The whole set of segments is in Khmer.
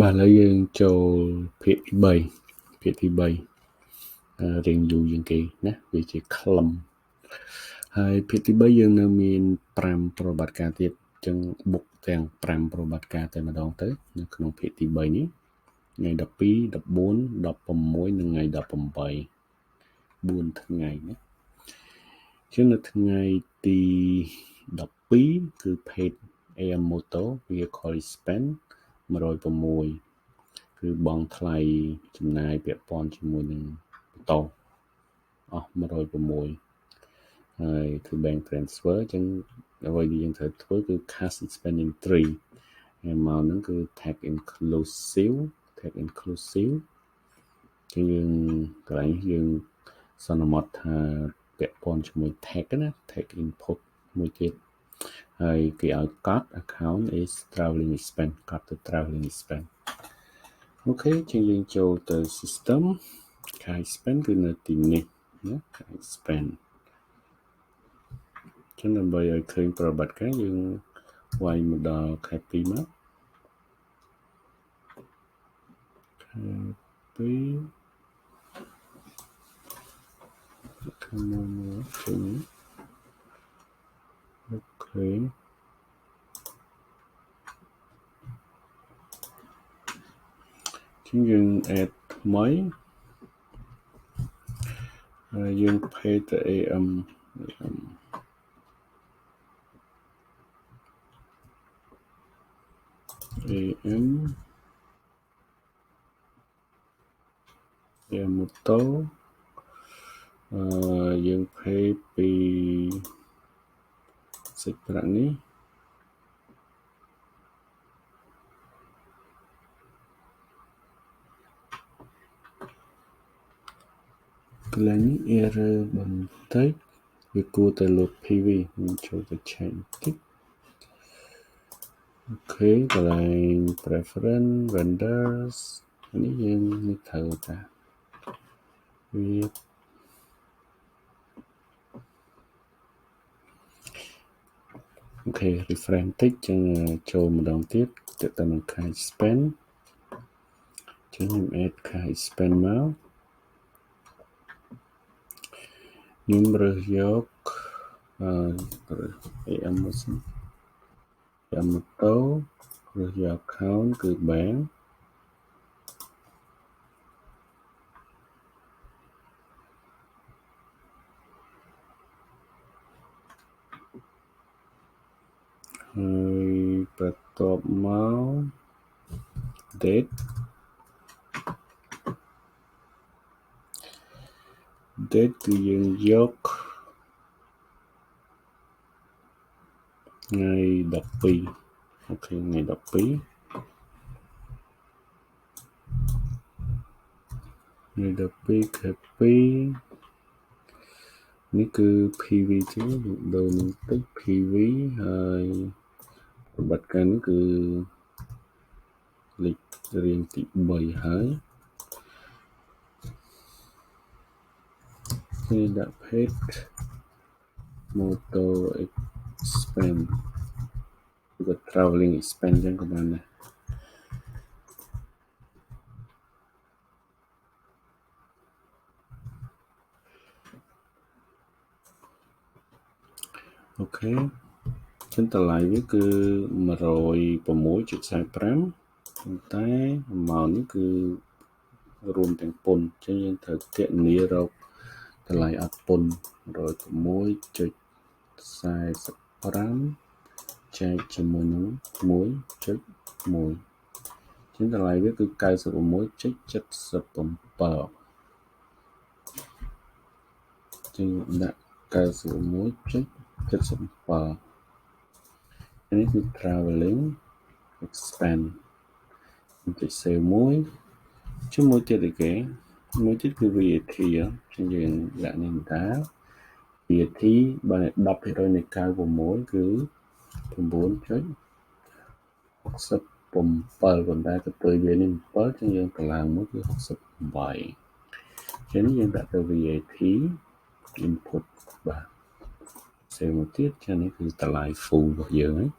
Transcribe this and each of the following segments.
បាទឥឡូវយើងចូលភាគទី3រៀងយូរជាងគេណាវាជាខ្លឹមហើយភាគទី3យើងនៅមាន5ប្រតិបត្តិការទៀតអញ្ចឹងបុកទាំង5ប្រតិបត្តិការតែម្ដងទៅនៅក្នុងភាគទី3នេះថ្ងៃ12 14 16និងថ្ងៃ18 4ថ្ងៃណាជាងនៅថ្ងៃទី12គឺ page AM Moto Vehicle Spend 106គឺបង់ថ្លៃចំណាយពាក់ព័ន្ធជាមួយនឹងម៉ូតូអស់106ហើយគឺ bank transfer អញ្ចឹងអ្វីដែលយើងត្រូវធ្វើគឺ cash spending 3ហើយមកហ្នឹងគឺ tax inclusive គឺយើងកន្លែងយើងសន្មតថាពាក់ព័ន្ធជាមួយ tax ណា tax input មួយទៀតហើយគេឲ្យកត់ account is traveling expense កត់ទៅ traveling expense អូខេជាងយើងចូលទៅ system ខែ spend គឺនៅទីនេះណាខែ spend ចឹងដើម្បីឲ្យឃើញប្រវត្តិការយើងវាយមកដល់ខែ2មកខែ2ខែ1ជើងអូខេជាងយើង add ថ្មីហើយយើង pay ទៅ AMម៉ូតូយើង pay ពីសិចប្រាក់នេះកន្លែងនេះ error បន្តិចវាគួរតែលុប PV ខ្ញុំចូលទៅ change តិចអូខេកន្លែង preference vendors នេះយើងនេះត្រូវតាវាអូខេ refresh តិចចឹងចូលម្ដងទៀតទៅតាមខែ spend ចឹងខ្ញុំ add ខែ spend មកខ្ញុំរើសយកAM ម៉ូតូរើសយក account គឺ bank ហើយបន្ទាប់មក date គឺយើងយកថ្ងៃ12អូខេថ្ងៃ12ខែ2នេះគឺ PV ចឹងដូរនឹងតិច PV ហើយប្រវត្តិការនេះគឺលេខរៀងទី3ហើយគេដាក់ page motor expense គឺ traveling expense ចឹងក៏បានដែរអូខេចឹងតម្លៃវាគឺ 106.45 ប៉ុន្តែ amount នេះគឺរួមទាំងពន្ធចឹងយើងត្រូវគណនារកតម្លៃអត់ពន្ធ 106.45 ចែកជាមួយនឹង 1.1 ចឹងតម្លៃវាគឺ 96.77 ចឹងដាក់ 91.77 នេះគឺ traveling expense ចុច save មួយជាមួយទៀតឯគេមួយទៀតគឺ VAT ចឹងយើងដាក់នេះតា VAT បើ 10% នៃ 96 គឺ 9.67 ប៉ុន្តែទៅពេលវានេះ 7 ចឹងយើងតម្លើងមកគឺ 68 ចឹងយើងដាក់ទៅ VAT input បាទ save មកទៀតចឹងនេះគឺតម្លៃ full របស់យើងហើយ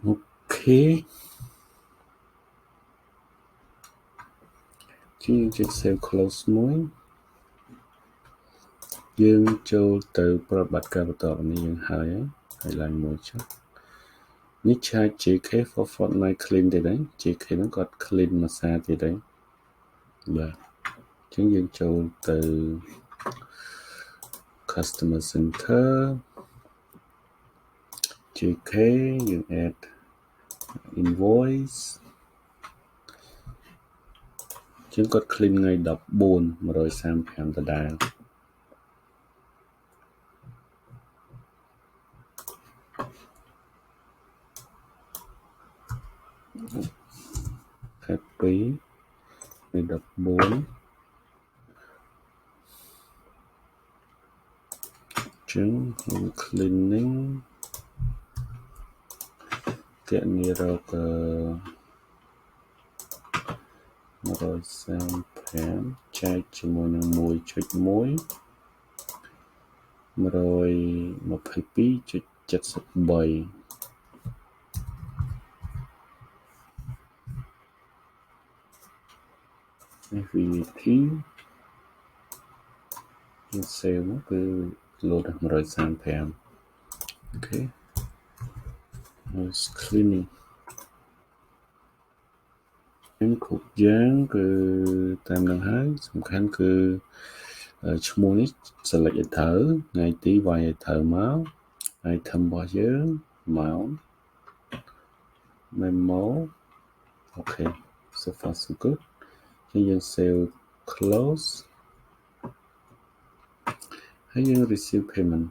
អូខ Okay ជាង save close មួយយើងចូលទៅប្រតិបត្តិការបន្តនេះយើងហើយឡើងមួយចុះនេះឆាយ JK for Fortnite clean ទេដែរ JK ហ្នឹងគាត់ clean មួយសារទៀតដែរបាទអញ្ចឹងយើងចូលទៅ customer center JK យើង add invoice ជាងគាត់ clean ថ្ងៃ14 135ដដែលខែ2ថ្ងៃ14ចឹង cleaning កែនេះរក135ចែកជាមួយនឹង 1.1 122.73 VAT យើង save មកគឺ load 135 okay cleaning គ្រប់យ៉ាងគឺតាមនឹងហើយសំខាន់គឺឈ្មោះនេះ select ឲ្យត្រូវថ្ងៃទីវាយឲ្យត្រូវមក item របស់យើងមក memo okay so far so good យើង save close ហើយយើង receive payment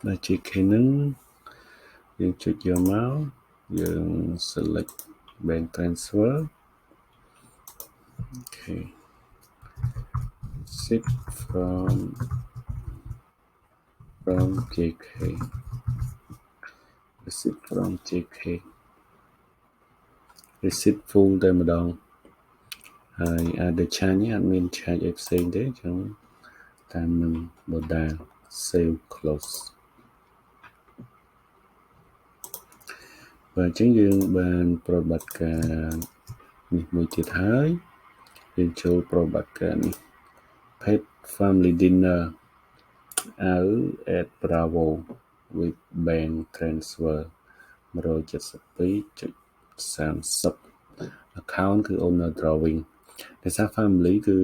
ដែល JK ហ្នឹងយើងចុចយកមកយើង select bank transfer okay receipt from JK receipt from JK receipt full តែម្ដងហើយដូចឆាញនេះអត់មានឆាយអីផ្សេងទេចឹងតាមនឹងបដា save close បាទចឹងយើងបានប្រតិបត្តិការនេះមួយទៀតហើយយើងចូលប្រតិបត្តិការនេះ Pet Family Dinner at Bravo with bank transfer 172.30 account គឺ owner drawing តែសារ family គឺ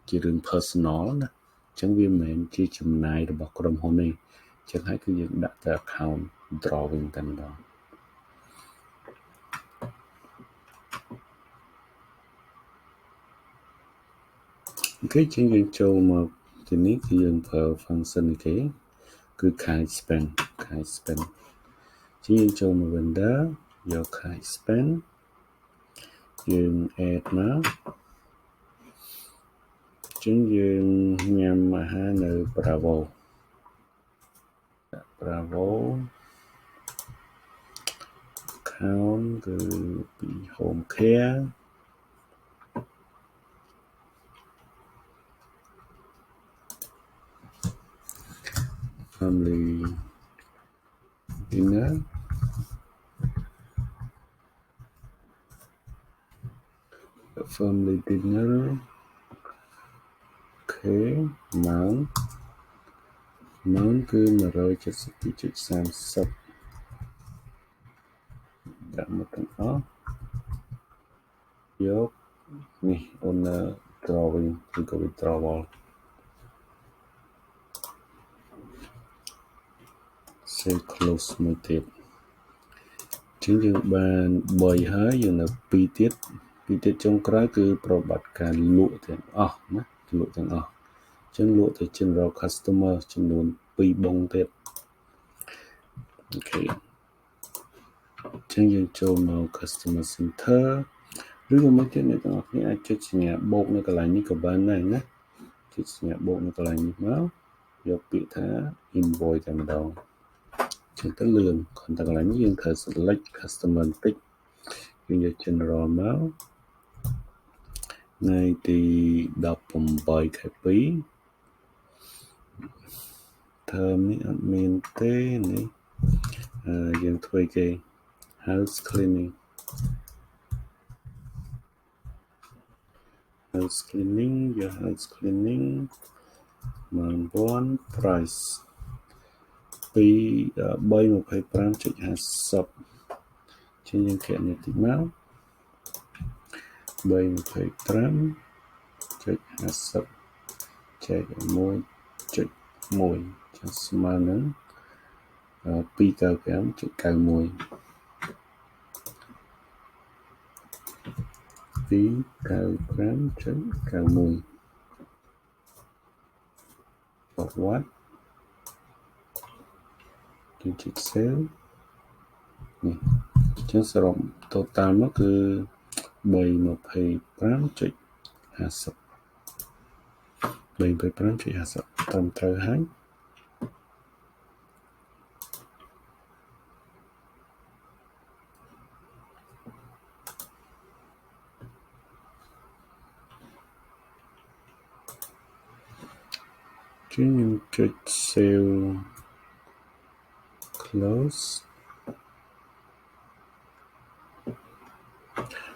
ជារឿង personal ណាអញ្ចឹងវាមិនមែនជាចំណាយរបស់ក្រុមហ៊ុនទេអញ្ចឹងហើយគឺយើងដាក់ទៅ account drawing តែម្ដងអូខេជាងយើងចូលមកទីនេះគឺយើងប្រើ function នេះគេគឺ Kai spend ជាងយើងចូលមក vendor យក Kai spend យើង add មកជាងយើងញ៉ាំអាហារនៅ Bravo account គឺពី home care family dinner okay amount គឺ 172.30 ដាក់មកទាំងអស់យកនេះ owner drawing ឬក៏ withdrawal save close មួយទៀតជាងយើងបាន3ហើយយើងនៅ2ទៀតចុងក្រោយគឺប្រតិបត្តិការលក់ទាំងអស់ណាលក់ទាំងអស់អញ្ចឹងលក់ទៅ general customer ចំនួន2បងទៀតអូខេអញ្ចឹងយើងចូលមក customer center ឬក៏មកទៀតអ្នកទាំងអស់គ្នាអាចចុចសញ្ញាបូកនៅកន្លែងនេះក៏បានដែរណាចុចសញ្ញាបូកនៅកន្លែងនេះមកយកពាក្យថា invoice តែម្ដងចឹងទៅលឿនគ្រាន់តែកន្លែងនេះយើងត្រូវ select customer បន្តិចយើងយក general មកថ្ងៃទី18 ខែ 2 ថ term នេះអត់មានទេនេះយើងធ្វើគេ house cleaning your house cleaning 1 price 325.50 ជាងយើងគេនេះតិចមក 325.50 ចែក 1.1 ចាស្មើនឹង 295.91 What ជា sale នេះចឹងសរុប total មកគឺ 325.50 ត្រឹមត្រូវហើយជាងខ្ញុំចុច save close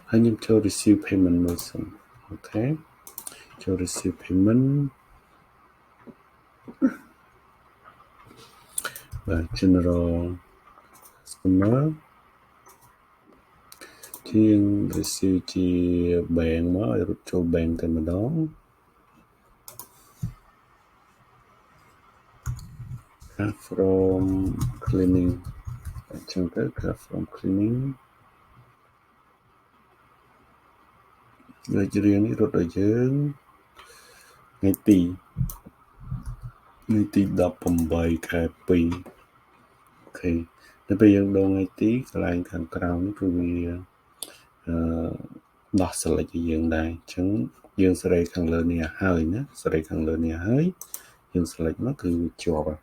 ហើយខ្ញុំចូល receive payment មើលសិនអូខេចូល receive payment បាទ general customer ជាង receive ជា bank មកឲ្យរត់ចូល bank តែម្ដងfrom cleaning អញ្ចឹងទៅ from cleaning ដូចរៀងនេះរត់ឲ្យយើងថ្ងៃទី18 ខែ 2 អូខេដល់ពេលយើងដងថ្ងៃទីកន្លែងខាងក្រោមនេះគឺវាដោះ select ឲ្យយើងដែរអញ្ចឹងយើងសេរីខាងលើនេះហើយណាសេរីខាងលើនេះហើយយើង select មកគឺវាជាប់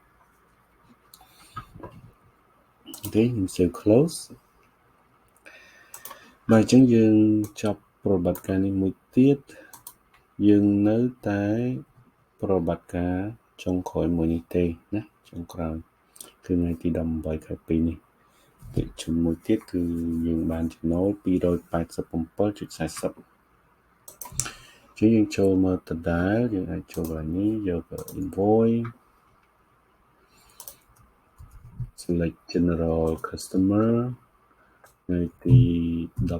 អូខេខ្ញុំ save close បាទអញ្ចឹងយើងចប់ប្រតិបត្តិការនេះមួយទៀតយើងនៅតែប្រតិបត្តិការចុងក្រោយមួយនេះទេណាចុងក្រោយគឺថ្ងៃទី18 ខែ 2 នេះពាក្យជាមួយទៀតគឺយើងបានចំណូល 287.40 ជាងយើងចូលមកដដែលយើងអាចចូលកន្លែងនេះយក invoice select general customer ថ្ងៃទី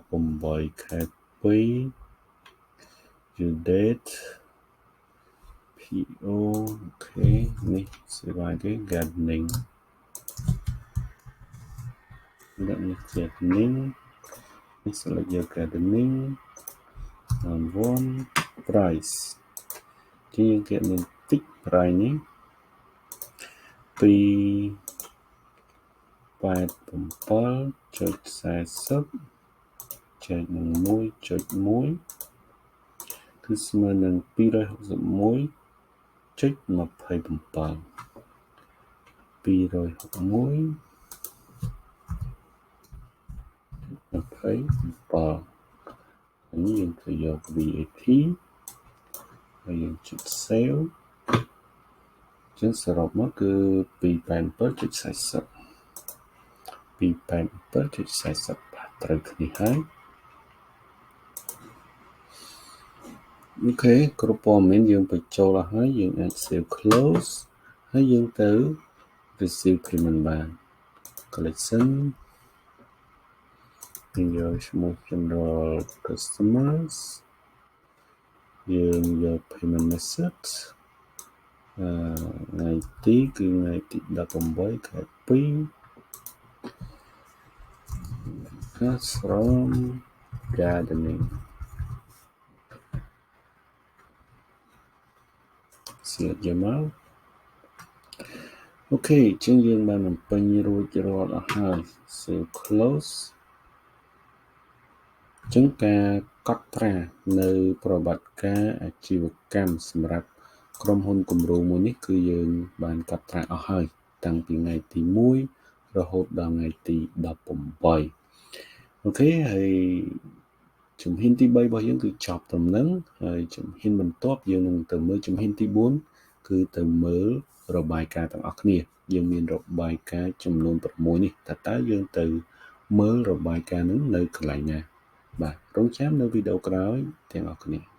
18 ខែ 2 due date PO អូខេនេះសេវាគេ gardening ដាក់នេះ gardening នេះ select យក gardening one price ជាងគេមាន tick price នេះ 287.40 ចែកនឹង 1.1 គឺស្មើនឹង 261.27 នេះយើងទៅយក VAT ហើយយើងចុច save ចឹងសរុបមកគឺ 287.40 ត្រូវគ្នាហើយអូខេគ្រប់ព័ត៌មានយើងបញ្ចូលអស់ហើយយើងអាច save close ហើយយើងទៅ receive payment បាន collection យើងយកឈ្មោះ general customers យើងយក payment message ថ្ងៃទីគឺថ្ងៃទី18 ខែ 2 from gardening សៀតយកមកអូខេជាងយើងបានបំពេញរួចរាល់អស់ហើយ save close ចឹងការកត់ត្រានៅប្រវត្តិការអាជីវកម្មសម្រាប់ក្រុមហ៊ុនគំរូមួយនេះគឺយើងបានកត់ត្រាអស់ហើយតាំងពីថ្ងៃទី1រហូតដល់ថ្ងៃទី18អូខេហើយជំហានទី3របស់យើងគឺចប់ត្រឹមហ្នឹងហើយជំហានបន្ទាប់យើងនឹងទៅមើលជំហានទី4គឺទៅមើល របាយការណ៍ទាំងអស់គ្នាយើងមានរបាយការណ៍ចំនួន6នេះតើយើងទៅមើលរបាយការណ៍នឹងនៅកន្លែងណាបាទរងចាំនៅវីដេអូក្រោយទាំងអស់គ្នា